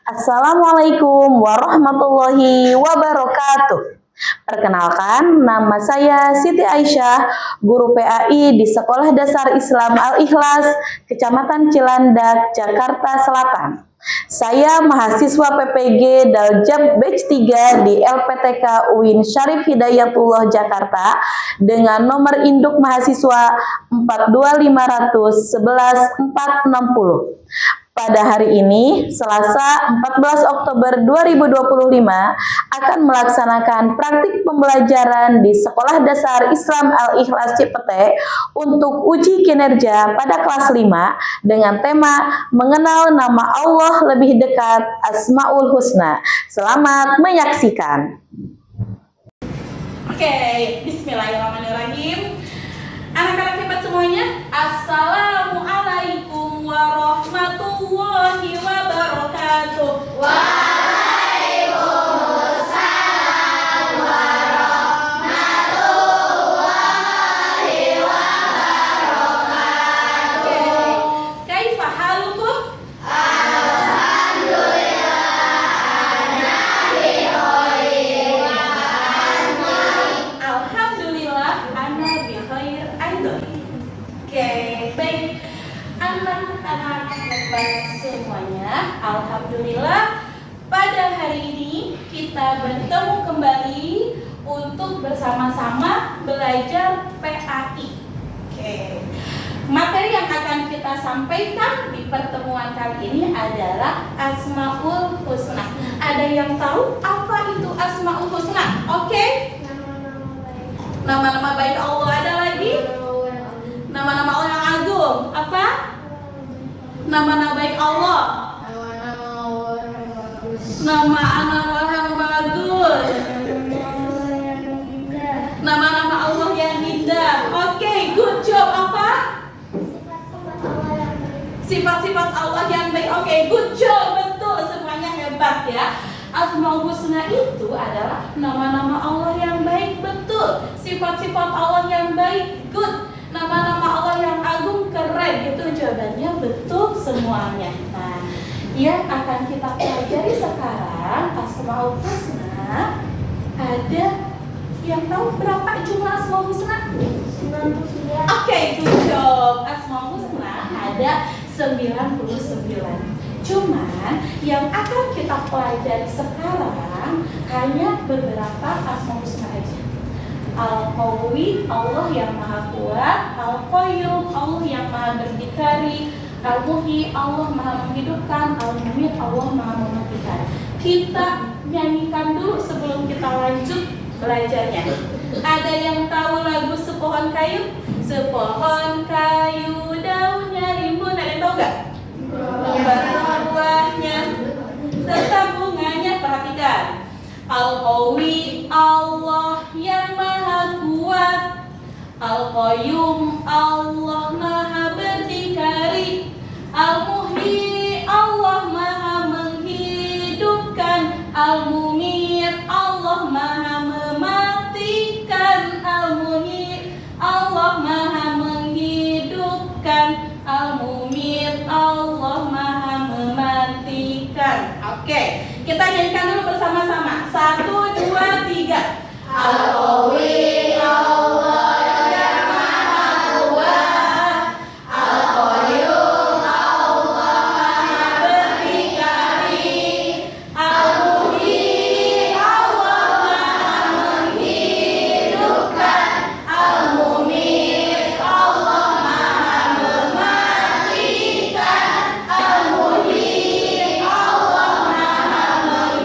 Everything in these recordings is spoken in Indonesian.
Assalamualaikum warahmatullahi wabarakatuh. Perkenalkan, nama saya Siti Aisyah, guru PAI di Sekolah Dasar Islam Al-Ikhlas, Kecamatan Cilandak, Jakarta Selatan. Saya mahasiswa PPG Daljab Batch 3 di LPTK UIN Syarif Hidayatullah Jakarta dengan nomor induk mahasiswa 42511 460. Pada hari ini, Selasa 14 Oktober 2025, akan melaksanakan praktik pembelajaran di Sekolah Dasar Islam Al-Ikhlas Cipete untuk uji kinerja pada kelas 5 dengan tema Mengenal Nama Allah Lebih Dekat Asmaul Husna. Selamat menyaksikan. Oke, bismillahirrahmanirrahim. Anak-anak hebat semuanya, Assalamualaikum warahmatullahi wabarakatuh. Waalaikumsalam warahmatullahi wabarakatuh. Kaifa halukum? Alhamdulillah, ana bi khair. Alhamdulillah, ana bi khair aidan. Oke, baik. Anak-anak hebat semuanya, alhamdulillah pada hari ini kita bertemu kembali untuk bersama-sama belajar PAI. Oke. Materi yang akan kita sampaikan di pertemuan kali ini adalah Asmaul Husna. Ada yang tahu apa itu Asmaul Husna? Oke? Nama-nama baik Allah. Ada lagi? Nama-nama Allah yang agung. Apa? Nama-nama baik Allah. Nama-nama Allah yang bagus. Nama-nama Allah yang indah. Oke, good job. Apa? Sifat-sifat Allah yang baik. Oke, good job. Betul, semuanya hebat ya. Asmaul Husna itu adalah nama-nama Allah yang baik. Betul. Sifat-sifat Allah yang baik. Good. Nama-nama Allah yang agung, keren. Itu jawabannya betul semuanya. Nah, yang akan kita pelajari sekarang Asmaul Husna. Ada yang tahu berapa jumlah Asmaul Husna? 99. Oke, good job. Asmaul Husna ada 99. Cuman yang akan kita pelajari sekarang hanya beberapa Asmaul Husna aja. Al-Qawi, Allah yang maha kuat. Al-Qayyum, Allah yang maha berdikari. Al-Muhyi, Allah maha menghidupkan. Al-Mumit, Allah maha mematikan. Kita nyanyikan dulu sebelum kita lanjut belajarnya. Ada yang tahu lagu Sepohon Kayu? Sepohon kayu daunnya rimbun. Ada yang tahu nggak? Buahnya serta bunganya. Perhatikan. Al-Qawi, Allah yang maha kuat. Al-Qayyum, Allah maha berdikari. Al-Muhyi, Allah maha menghidupkan. Al-Mumit, Allah maha mematikan. Al-Muhyi, Allah maha menghidupkan. Al-Mumit, Allah maha mematikan. Oke, kita nyanyikan dulu bersama-sama. 1, 2, 3. Al-Qawi, Allah yang maha kuat. Al-Qayyum, Allah maha berdikari. Al-Muhyi, Allah maha menghidupkan. Al-Mumit, Allah maha mematikan. Al-Muhyi, Allah maha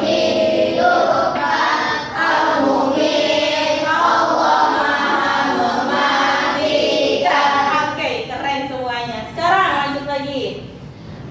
menghidupkan. Al-Mumit, Allah maha mematikan. Oke, keren semuanya. Sekarang lanjut lagi.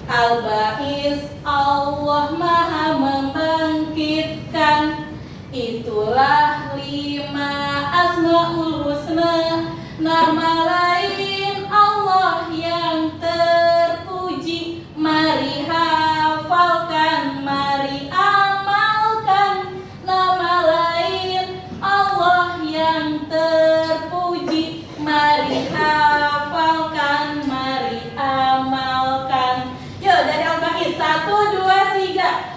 Al-Ba'is, Allah maha membangkitkan. Itulah 5 Asmaul Husna. Nama lain Allah yang terpuji. Mari hafalkan, mari amalkan. Nama lain Allah yang terpuji. Mari hafalkan, mari amalkan. Yuk, dari Al-Baqi 1, 2, 3.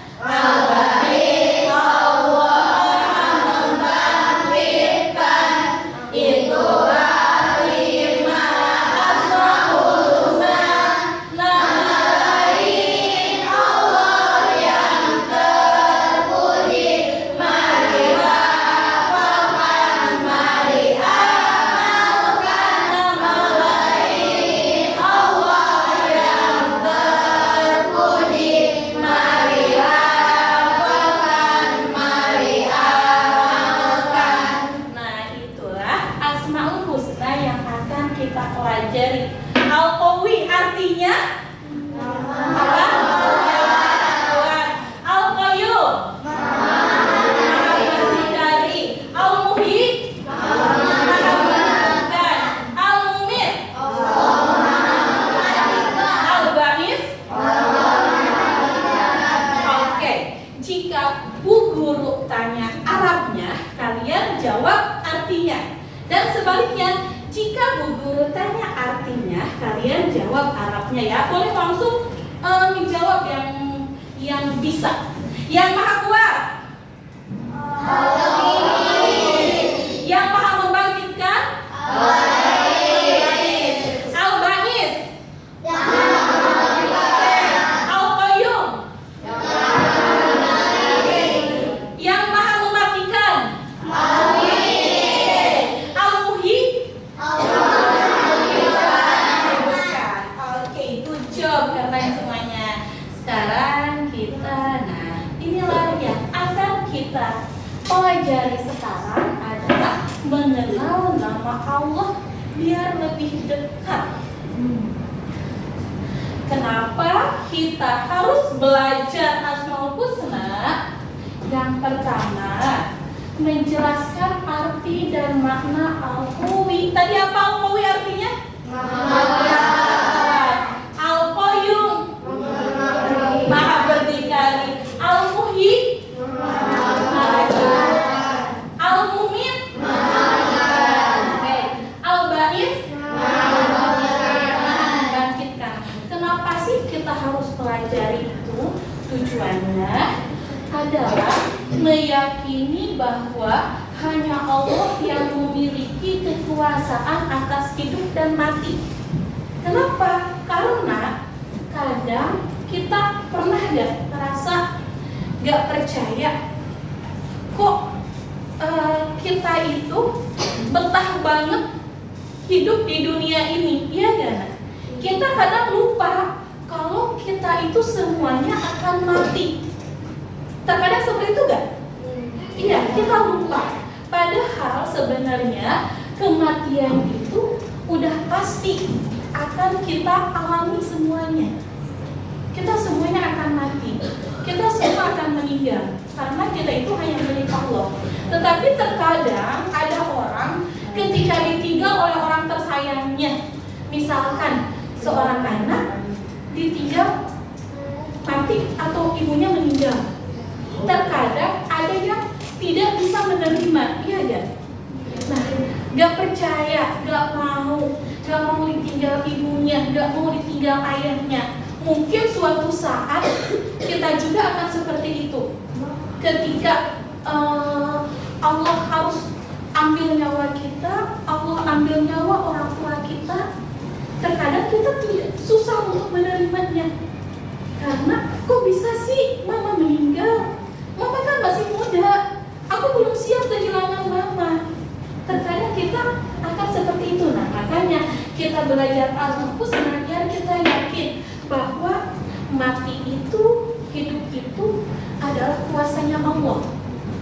guru tanya Arabnya, kalian jawab artinya. Dan sebaliknya, jika Bu Guru tanya artinya, kalian jawab Arabnya ya. Boleh langsung menjawab yang bisa. Yang Maha Kuat. Yang Maha Membangkitkan. Al-Ba'is. Al-Qayyum. Yang Maha Mematikan. Al-Muhyi. Oke, good job, keren semuanya. Sekarang inilah yang akan kita pelajari sekarang adalah mengenal nama Allah biar lebih dekat. Kenapa kita harus belajar Asmaul Husna? Yang pertama, menjelaskan arti dan makna Al-Qawi. Tadi apa Al-Qawi artinya? Al-Qayyum, Maha Berdikari. Al-Muhyi, Al-Mumit, Al-Ba'is, Bangkitkan. Kenapa sih kita harus pelajari itu? Tujuannya adalah meyakini bahwa hanya Allah yang memiliki kekuasaan atas hidup dan mati. Kenapa? Karena kadang kita pernah merasa gak percaya kok kita itu betah banget hidup di dunia ini, iya gak? Kita kadang lupa kalau kita itu semuanya akan mati. Terkadang seperti itu gak? Iya, kita lupa. Padahal sebenarnya kematian itu udah pasti akan kita alami semuanya. Kita semuanya akan mati. Kita semua akan meninggal. Karena kita itu hanya milik Allah. Tetapi terkadang ada orang ketika ditinggal oleh orang tersayangnya, misalkan seorang anak ditinggal mati atau ibunya meninggal, terkadang ada yang tidak bisa menerima, iya gak? Nah, gak percaya, gak mau ditinggal ibunya, gak mau ditinggal ayahnya. Mungkin suatu saat kita juga akan seperti itu. Ketika Allah harus ambil nyawa kita, Allah ambil nyawa orang tua kita, terkadang kita tidak susah untuk menerimanya. Karena kok bisa sih mama meninggal? Mama kan masih muda, aku belum siap kehilangan mama. Terkadang kita akan seperti itu. Nah, makanya kita belajar Asmaul Husna biar kita yakin bahwa mati itu, hidup itu adalah kuasanya Allah.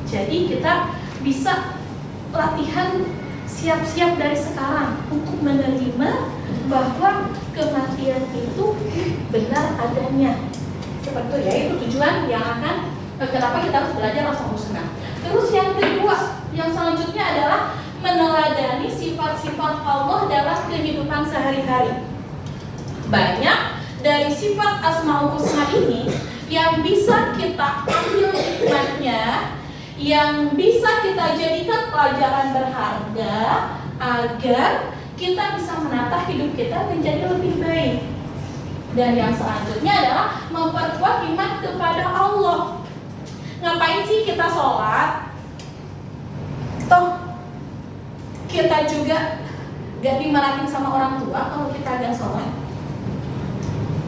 Jadi kita bisa latihan siap-siap dari sekarang untuk menerima bahwa kematian itu benar adanya. Seperti itu ya, itu tujuan yang akan kenapa kita harus belajar Asmaul Husna. Terus yang kedua, yang selanjutnya adalah meneladani sifat-sifat Allah dalam kehidupan sehari-hari. Banyak dari sifat Asmaul Husna ini yang bisa kita ambil hikmahnya, yang bisa kita jadikan pelajaran berharga agar kita bisa menata hidup kita menjadi lebih baik. Dan yang selanjutnya adalah memperkuat iman kepada Allah. Ngapain sih kita sholat? Toh kita juga gak dimarahin sama orang tua kalau kita gak sholat.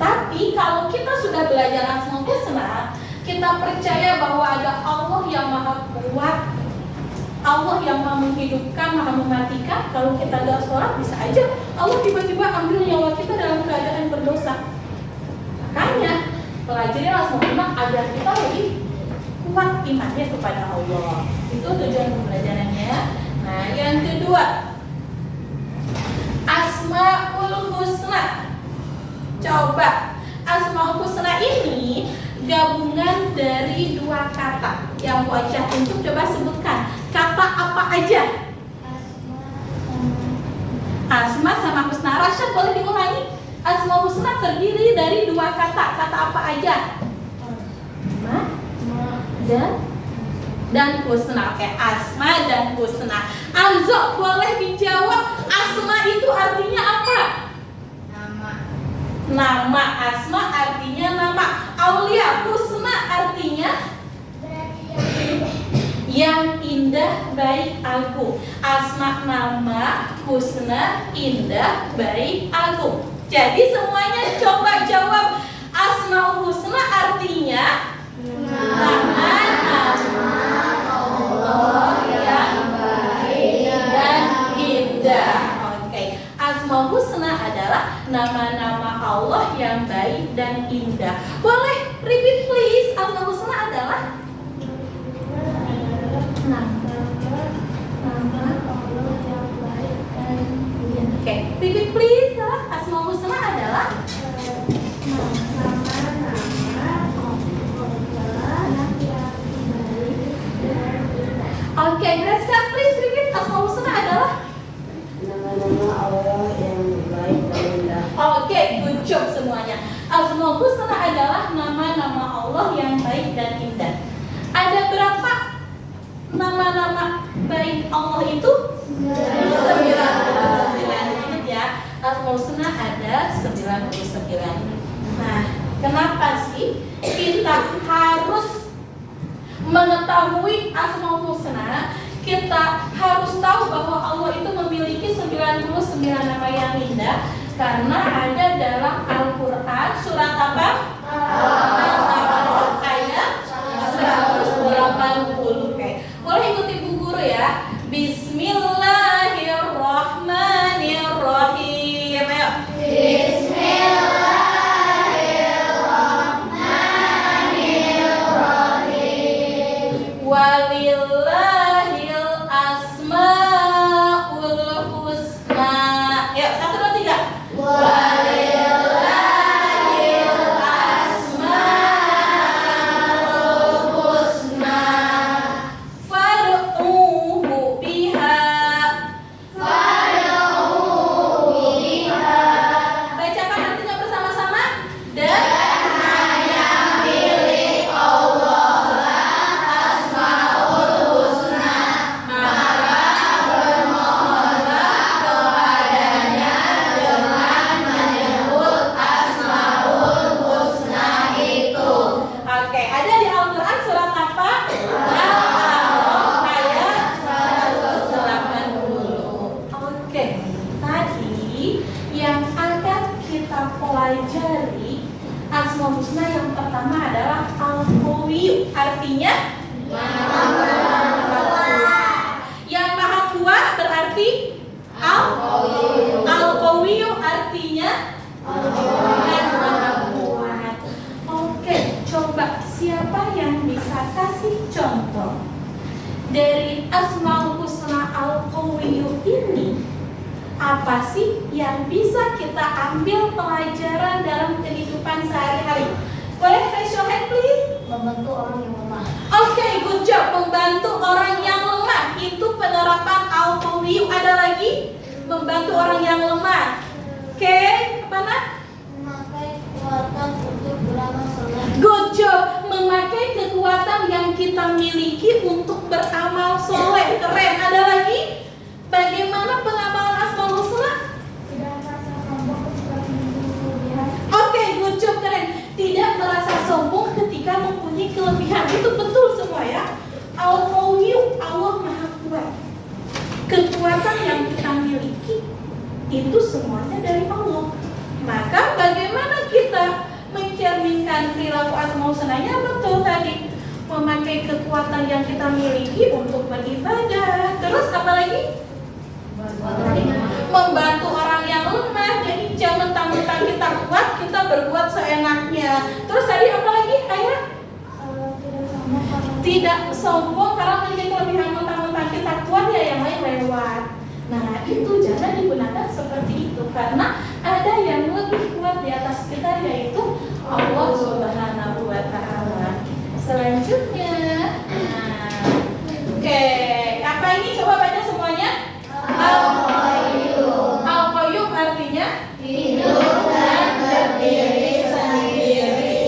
Tapi kalau kita sudah belajar Asmaul Husna, kita percaya bahwa ada Allah yang maha kuat, Allah yang maha menghidupkan, maha mematikan. Kalau kita gak sholat, bisa aja Allah tiba-tiba ambil nyawa kita dalam keadaan berdosa. Makanya pelajari Asmaul Husna agar kita lebih kuat imannya kepada Allah. Itu tujuan pembelajarannya. Nah, yang kedua, Asmaul Husna. Coba, Asmaul Husna ini gabungan dari dua kata. Yang wajah untuk coba sebutkan kata apa aja? Asma sama Husna. Rasyad boleh diulangi? Asmaul Husna terdiri dari dua kata. Kata apa aja? Ma dan dan husna. Oke, asma dan husna. Anzo, boleh dijawab, asma itu artinya apa? Nama. Asma artinya nama. Aulia, husna artinya yang indah, baik, agung. Asma nama, husna, indah, baik, agung. Jadi semuanya coba jawab. Asmaul husna artinya nama Allah yang baik dan indah. Oke, Asmaul husna adalah nama-nama Allah yang baik dan indah. Boleh repeat please. Asmaul husna adalah nama Allah yang baik dan indah. Oke, repeat please. Asmaul husna adalah Oke, Graska, please repeat. Asmaul husna adalah Nama-nama Allah yang baik dan indah. Oke, good job semuanya. Asmaul husna adalah nama-nama Allah yang baik dan indah. Ada berapa nama-nama baik Allah itu? 99. Ingat ya, Asmaul husna ada 99. Nah, kenapa sih kita harus mengetahui Asmaul husna? Kita harus tahu bahwa Allah itu memiliki 99 nama yang indah karena ada dalam Al-Qur'an surat apa? Al-A'raf ayat 180. Oke. Boleh ikuti Bu Guru ya. Bismillahirrahmanirrahim. Ayo. Walillahil asmaul husna. Ya, 1, 2, 3. Walillahil asmaul husna. Fad'uhu biha. Bacakan artinya bersama-sama. Dan hanya milik Allah Asmaul husna, maka bermohonlah kepadanya dengan menyebut Asmaul husna itu. Oke, ada di Al-Quran surat apa? Al-A'raf ayat 180. Oke, tadi yang akan kita pelajari Asmaul husna yang pertama adalah Al-Qawiyyu, artinya yang maha kuat berarti Al-Qawiyyu artinya yang maha kuat. Oke, coba siapa yang bisa kasih contoh dari Asmaul husna Al-Qawiyyu ini? Apa sih yang bisa kita ambil pelajaran dalam kehidupan sehari-hari? Boleh raise your hand please? Membantu orang yang lemah. Oke, good job. Membantu orang yang lemah. Itu penerapan Al-Qawiyyu. Ada lagi? Membantu orang yang lemah. Oke, apa nak? Memakai kekuatan untuk beramal soleh. Good job. Memakai kekuatan yang kita miliki untuk beramal soleh. Keren. Ada lagi? Bagaimana pengamalan Asmaul husna? Tidak merasa sombong ketika memiliki kelebihan. Oke, good job, keren. Tidak merasa sombong ketika mempunyai kelebihan. Itu betul semua ya. Al-Qawiyyu, Allah maha kuat. Kekuatan yang kita miliki itu semuanya dari Allah. Maka bagaimana kita mencerminkan perilaku Asmaul husna-nya? Betul tadi, memakai kekuatan yang kita miliki untuk beribadah. Terus apa lagi? Membantu orang yang lemah. Jadi jangan mentang-mentang kita kuat, kita berbuat seenaknya. Terus tadi apa lagi? Ayah? Tidak sombong karena memiliki kelebihan, mentang-mentang kita kuat ya yang lain lewat. Nah, itu jangan digunakan seperti itu karena ada yang lebih kuat di atas kita, yaitu Allah Subhanahu wa Ta'ala. Selanjutnya, oke, apa ini? Coba baca semuanya. Al-Qayyum artinya hidup dan berdiri sendiri.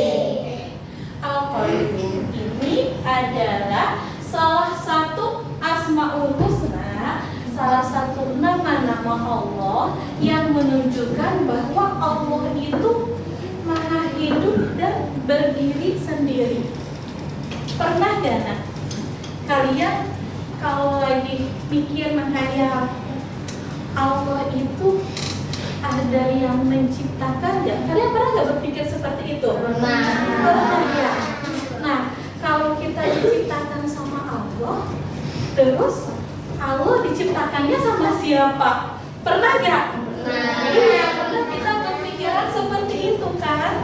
Al-Qayyum ini adalah salah Asmaul Husna salah satu nama-nama Allah yang menunjukkan bahwa Allah itu maha hidup dan berdiri sendiri. Pernah gak nak kalian kalau lagi mikir menghayal Allah itu ada yang menciptakan gak? Kalian pernah gak berpikir seperti itu? Pernah ya? Nah, kalau kita diciptakan sama Allah, terus Allah diciptakannya sama siapa? Pernah gak? Iya, pernah kita berpikiran seperti itu kan?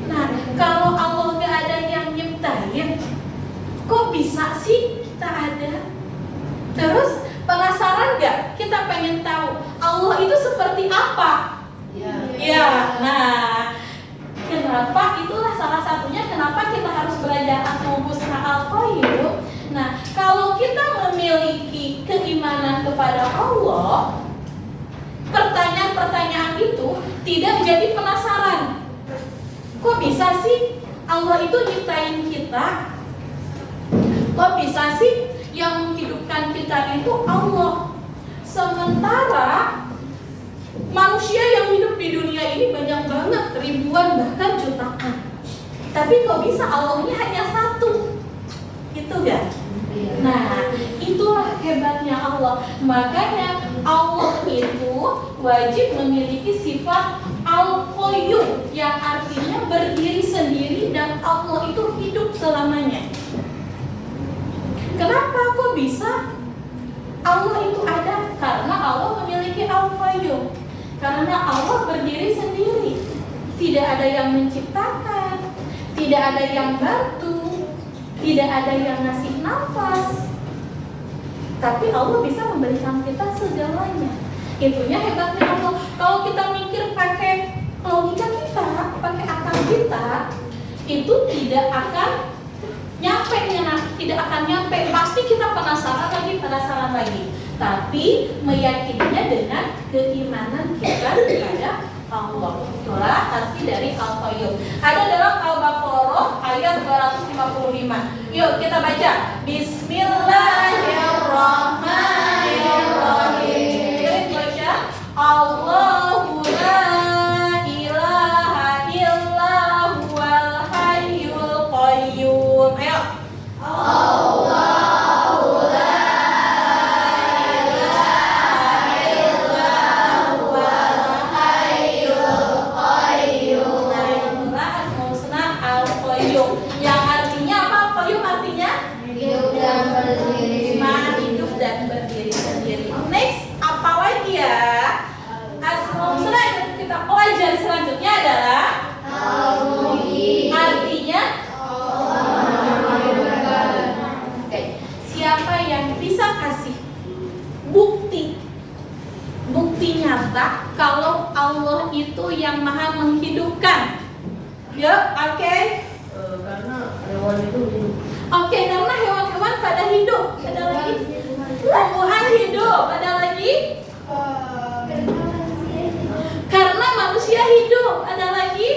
Nah, kalau Allah gak ada yang nyiptain, kok bisa sih kita ada? Terus penasaran gak? Kita pengen tahu Allah itu seperti apa? Ya, nah kenapa itulah salah satunya kenapa kita harus belajar Asmaul Husna Al-Qayyum. Nah, kalau kita memiliki keimanan kepada Allah, pertanyaan-pertanyaan itu tidak jadi penasaran. Kok bisa sih Allah itu nyiptain kita? Kok bisa sih yang menghidupkan kita itu Allah? Sementara manusia yang hidup di dunia ini banyak banget, ribuan bahkan jutaan. Tapi kok bisa Allahnya hanya satu? Itu kan? Nah, itulah hebatnya Allah. Makanya Allah itu wajib memiliki sifat Al-Qayyum yang artinya berdiri sendiri dan Allah itu hidup selamanya. Kenapa kok bisa Allah itu ada? Karena Allah memiliki Al-Qayyum. Karena Allah berdiri sendiri. Tidak ada yang menciptakan, tidak ada yang bantu, tidak ada yang ngasih nafas. Tapi Allah bisa memberikan kita segalanya. Itunya hebatnya Allah. Kalau kita mikir pakai logika kita, pakai akal kita, itu tidak akan nyampe, tidak akan nyampe. Pasti kita penasaran lagi. Tapi meyakininya dengan keimanan kita kepada Allah. Itulah arti dari Al-Qayyum. Ada dalam Al-Baqarah ayat 255. Yuk kita baca. Bismillahirrahmanirrahim. Kita baca. Allahu la ilaha illa huwal hayyul qayyum. Ayo. Allahu la ilaha illa huwal hayyul qayyum. Nah, itulah Asmaul Husna Al-Qayyum. Yang artinya apa? Qayyum artinya Hidup dan berdiri. hidup dan berdiri sendiri. Next, apa lagi ya? Asmaul Husna yang kita pelajari selanjutnya adalah Al-Muhyi. artinya siapa yang bisa kasih bukti nyata kalau Allah itu yang maha menghidupkan? Yuk, oke. Karena hewan itu hidup. Oke, karena hewan-hewan pada hidup. Ada lagi? Tumbuhan hidup. Ada lagi? Karena manusia hidup. Ada lagi?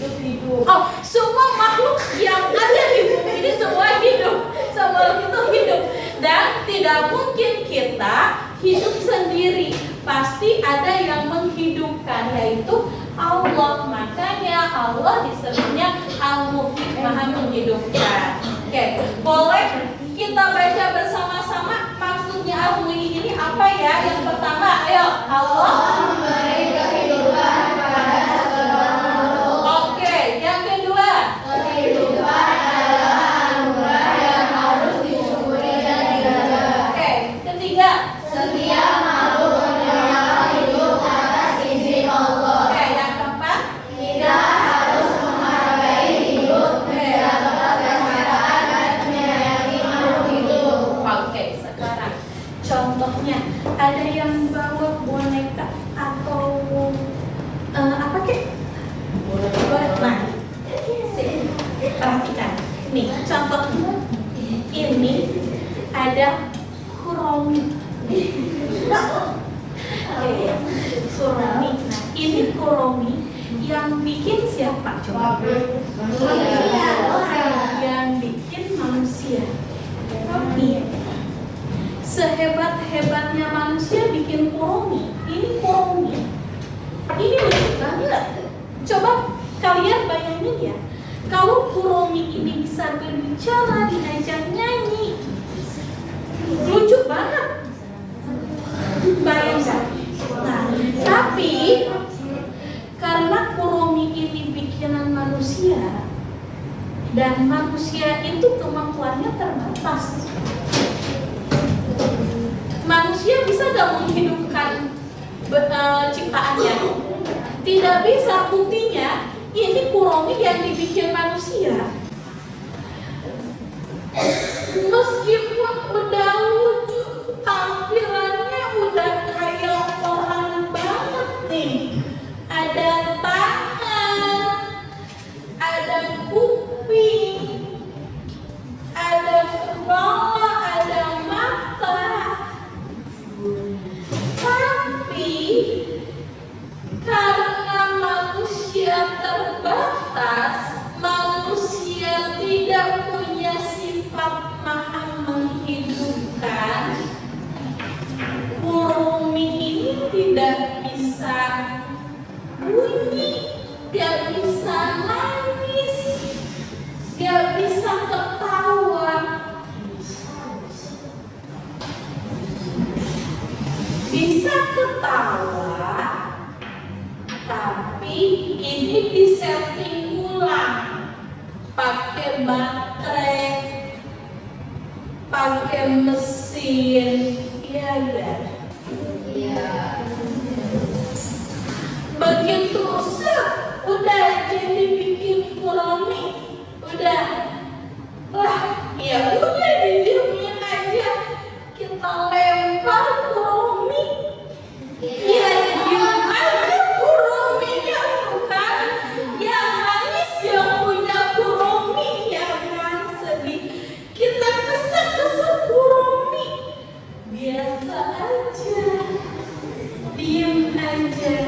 Hidup. Oh, semua makhluk yang ada di bumi ini semua hidup. Semua itu hidup. Dan tidak mungkin kita hidup sendiri. Pasti ada yang menghidupkan, yaitu Allah. Makanya Allah disebutnya Al-Muhyi, maha menghidupkan. Oke, boleh kita baca bersama-sama maksudnya Al-Muhyi ini apa ya? Yang pertama, ayo. Allah Memberi kehidupan pada segala makhluk. Oke, yang kedua. Kehidupan adalah anugerah yang harus disyukuri dan dijaga. Oke, ketiga. Setiap makhluk bernyawa hidup atas izin Allah. Oke, yang keempat. Kita harus menghargai hidup, menjaga kesehatan, dan menyayangi makhluk hidup. Oke, sekarang contohnya ada yang bawa boneka atau apa kek? Boneka. Nah, sini, perhatikan. Nih, contohnya ini ada Kuromi. Oke, Kuromi. Nah, ini Kuromi yang bikin siapa? Coba. Yang bikin manusia. Iya. Kalau Kuromi ini bisa berbicara, diajak nyanyi, lucu banget. Bayangkan. Nah, tapi karena Kuromi ini bikinan manusia dan manusia itu kemampuannya terbatas. Manusia bisa gak menghidupkan ciptaannya? Tidak bisa. Buktinya ini Kuromi yang dibikin manusia. Meskipun udah lucu, tampilannya udah kayak orang banget nih. Ada tangan, ada kuping, ada kepala, ada mata. Tapi karena manusia terbatas, manusia tidak punya sifat maha menghidupkan, Kuromi ini tidak bisa bunyi, gak bisa nangis, gak bisa ketawa. Bisa ketawa, tapi ini disetting ulang pakai baterai, pakai mesin, ya kan? Begitu udah jadi bikin Kuromi, udah lah, ya udah didiemin aja, kita lempar Kuromi, ya diem aja Kurominya, bukan yang nangis yang punya Kuromi, ya kan, sedih, kita kesel Kuromi, biasa aja, diem aja.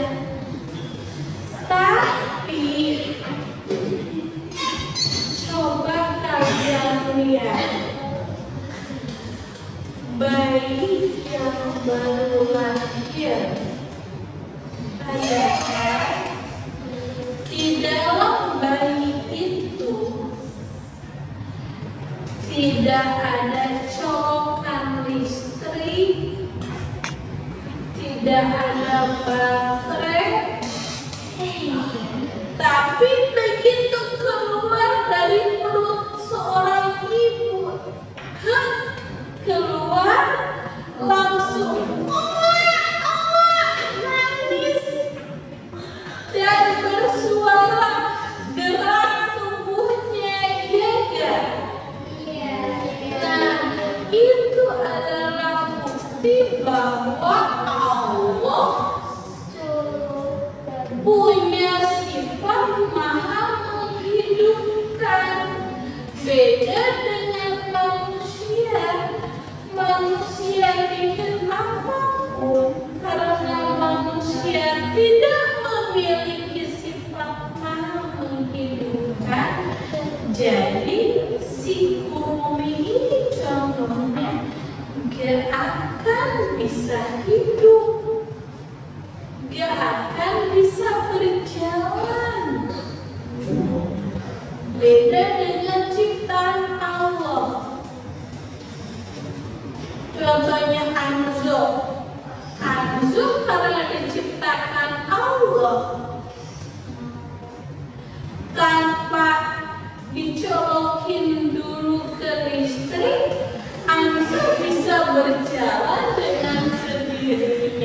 Tapi coba kalian lihat bayi yang baru lahir, padahal di dalam bayi itu tidak ada colokan listrik, tidak ada baterai. Tapi begitu keluar dari perut seorang ibu, keluar langsung nangis dan bersuara gerak tubuhnya, ya kan? Nah, itu adalah bukti bahwa Allah punya sifat maha menghidupkan. Beda dengan manusia. Manusia bikin apapun karena manusia tidak memiliki sifat maha menghidupkan. Jadi si Kuromi ini contohnya gak akan bisa hidup, gak akan bisa berjalan. Beda dengan ciptaan Allah. Contohnya Anzo. Anzo karena diciptakan Allah, tanpa dicolokin dulu ke listrik, Anzo bisa berjalan dengan sendirinya.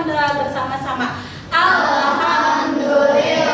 Alhamdulillah bersama-sama. Alhamdulillah.